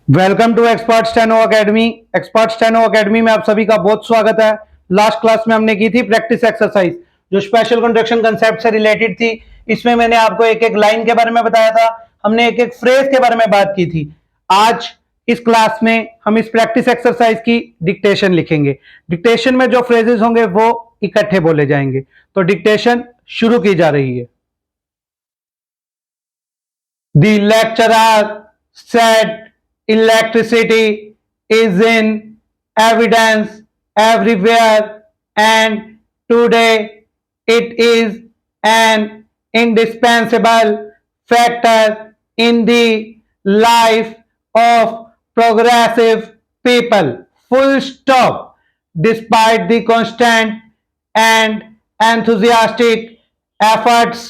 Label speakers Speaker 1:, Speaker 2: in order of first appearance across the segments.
Speaker 1: Welcome to expert steno academy. Expert steno academy में आप सभी का बहुत स्वागत है। लास्ट क्लास में हमने की थी प्रैक्टिस एक्सरसाइज जो स्पेशल कंट्रैक्शन कंसेप्ट से रिलेटेड थी। इसमें मैंने आपको एक एक लाइन के बारे में बताया था, हमने एक एक फ्रेज के बारे में बात की थी। आज इस क्लास में हम इस प्रैक्टिस एक्सरसाइज की डिक्टेशन लिखेंगे। डिक्टेशन में जो फ्रेजेस होंगे वो इकट्ठे बोले जाएंगे। तो डिक्टेशन शुरू की जा रही है। The lecturer said electricity is in evidence everywhere and today it is an indispensable factor in the life of progressive people. Full stop. Despite the constant and enthusiastic efforts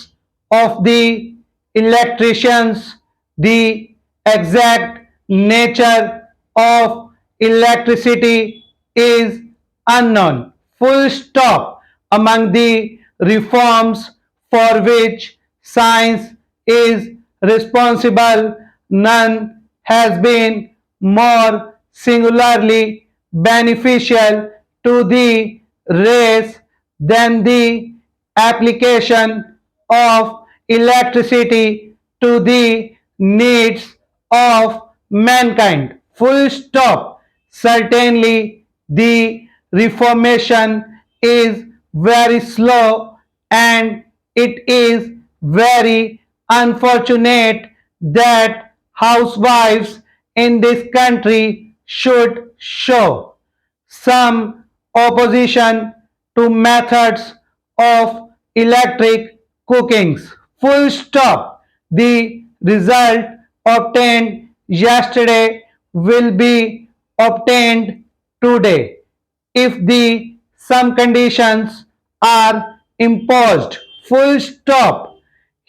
Speaker 1: of the electricians, the exact nature of electricity is unknown. Full stop. Among the reforms for which science is responsible, none has been more singularly beneficial to the race than the application of electricity to the needs of mankind. Full stop. Certainly the reformation is very slow and it is very unfortunate that housewives in this country should show some opposition to methods of electric cookings. Full stop. The result obtained yesterday will be obtained today if the some conditions are imposed. Full stop.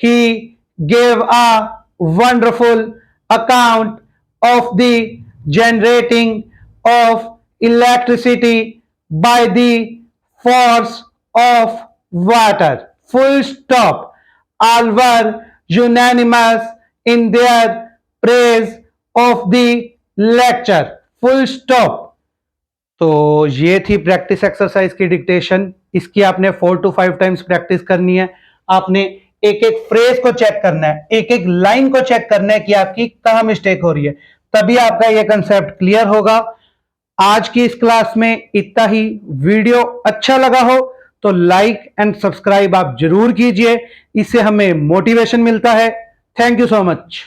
Speaker 1: He gave a wonderful account of the generating of electricity by the force of water. Full stop. All were unanimous in their praise of the lecture. Full stop. तो ये थी practice exercise की dictation. इसकी आपने 4 to 5 times practice करनी है। आपने एक एक फ्रेज को चेक करना है, एक एक लाइन को चेक करना है कि आपकी कहां मिस्टेक हो रही है, तभी आपका ये कंसेप्ट क्लियर होगा। आज की इस क्लास में इतना ही। वीडियो अच्छा लगा हो तो लाइक एंड सब्सक्राइब आप जरूर कीजिए, इससे हमें मोटिवेशन मिलता है। Thank you so much.